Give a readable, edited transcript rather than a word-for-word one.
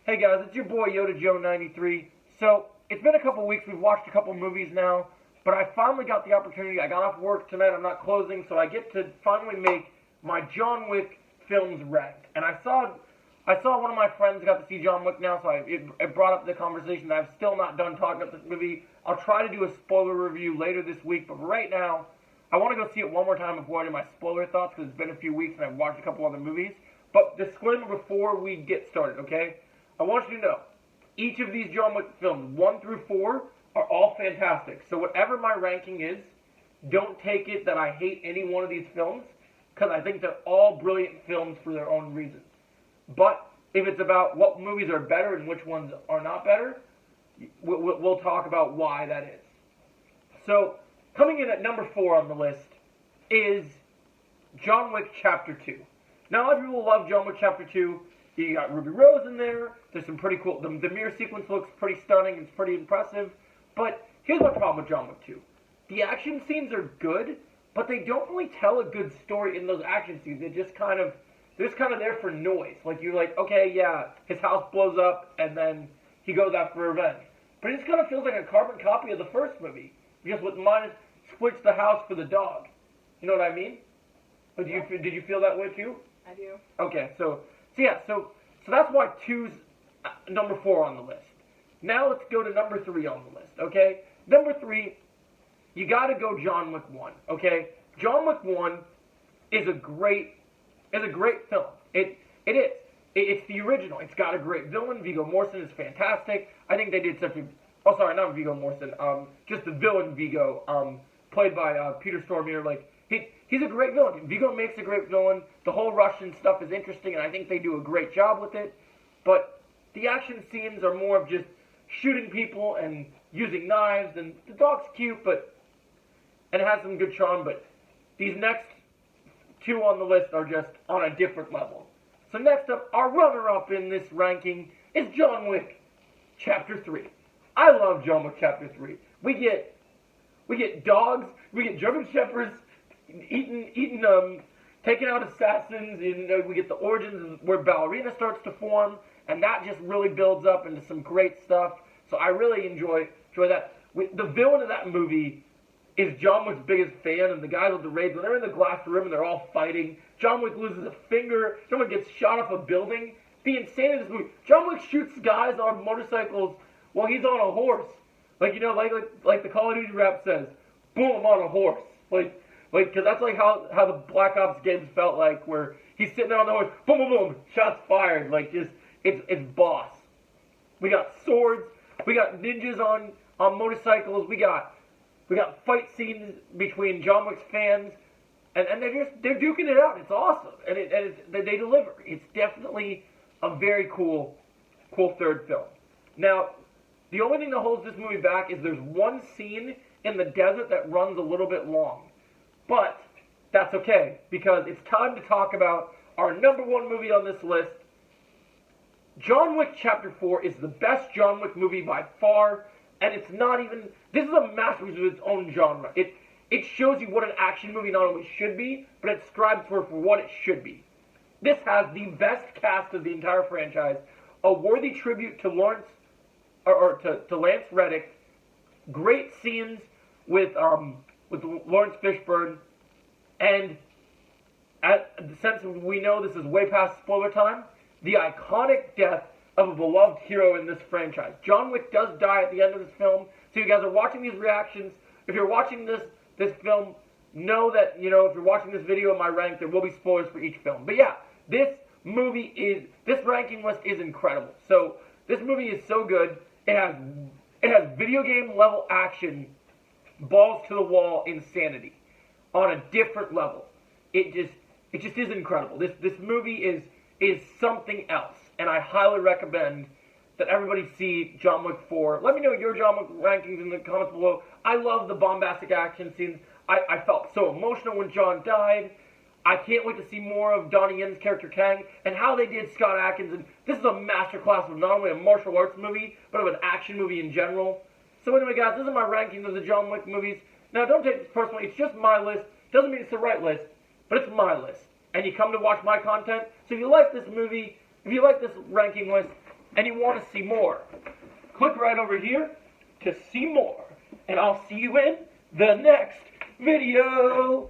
Hey guys, it's your boy Yoda Joe 93. So, it's been a couple weeks, we've watched a couple movies now, but I finally got the opportunity. I got off work tonight, I'm not closing, so I get to finally make my John Wick films ranked. And I saw one of my friends got to see John Wick now, so it brought up the conversation that I've still not done talking about this movie. I'll try to do a spoiler review later this week, but right now, I want to go see it one more time before I do my spoiler thoughts, because it's been a few weeks and I've watched a couple other movies. But disclaimer before we get started, okay? I want you to know, each of these John Wick films, 1 through 4, are all fantastic. So whatever my ranking is, don't take it that I hate any one of these films, because I think they're all brilliant films for their own reasons. But if it's about what movies are better and which ones are not better, we'll talk about why that is. So, coming in at number 4 on the list is John Wick Chapter 2. Now, a lot of people love John Wick Chapter 2. You got Ruby Rose in there. There's some pretty cool... The mirror sequence looks pretty stunning. It's pretty impressive. But here's my problem with John Wick 2. The action scenes are good, but they don't really tell a good story in those action scenes. They're just kind of there for noise. Like, you're like, okay, yeah, his house blows up, and then he goes out for revenge. But it just kind of feels like a carbon copy of the first movie. Just with minus switch the house for the dog. You know what I mean? But did you feel that way too? I do. Okay, so that's why 2's number 4 on the list. Now let's go to number 3 on the list, okay? Number 3, you gotta go John Wick 1, okay? John Wick 1 is a great film. It is. It's the original. It's got a great villain. Viggo Mortensen is fantastic. I think they did such a... Oh, sorry, not Viggo Mortensen. Just the villain Viggo, played by Peter Stormare. Like, he's a great villain. Viggo makes a great villain. The whole Russian stuff is interesting, and I think they do a great job with it. But the action scenes are more of just shooting people and using knives, and the dog's cute, and it has some good charm, but these next 2 on the list are just on a different level. So next up, our runner-up in this ranking is John Wick Chapter 3. I love John Wick Chapter 3. We get dogs, we get German Shepherds taking out assassins, and we get the origins where Ballerina starts to form, and that just really builds up into some great stuff. So I really enjoy that. The villain of that movie is John Wick's biggest fan, and the guys with the raids, when they're in the glass room and they're all fighting, John Wick loses a finger, John Wick gets shot off a building. The insanity of this movie, John Wick shoots guys on motorcycles while he's on a horse. Like, you know, like the Call of Duty rap says, boom, I'm on a horse. Like, because that's like how the Black Ops games felt like, where he's sitting there on the horse, boom, boom, boom, shots fired. Like, just, it's boss. We got swords, we got ninjas on motorcycles, we got fight scenes between John Wick's fans, and they're duking it out. It's awesome, and they deliver. It's definitely a very cool third film. Now, the only thing that holds this movie back is there's one scene in the desert that runs a little bit long. But that's okay, because it's time to talk about our number 1 movie on this list. John Wick Chapter 4 is the best John Wick movie by far, and it's not even... This is a masterpiece of its own genre. It shows you what an action movie not only should be, but it strives for what it should be. This has the best cast of the entire franchise, a worthy tribute to Lance Reddick, great scenes with Lawrence Fishburne, and since we know this is way past spoiler time, the iconic death of a beloved hero in this franchise. John Wick does die at the end of this film, so you guys are watching these reactions. If you're watching this film, know that, you know, if you're watching this video in my rank, there will be spoilers for each film. But yeah, this ranking list is incredible. So, this movie is so good. It has video game level action, balls to the wall insanity on a different level. It just is incredible. This movie is something else, and I highly recommend that everybody see John Wick 4. Let me know your John Wick rankings in the comments below. I love the bombastic action scenes. I felt so emotional when John died. I can't wait to see more of Donnie Yen's character Kang, and how they did Scott Adkins. And this is a masterclass of not only a martial arts movie, but of an action movie in general. So anyway, guys, this is my rankings of the John Wick movies. Now, don't take this personally. It's just my list. Doesn't mean it's the right list, but it's my list. And you come to watch my content. So if you like this movie, if you like this ranking list, and you want to see more, click right over here to see more. And I'll see you in the next video.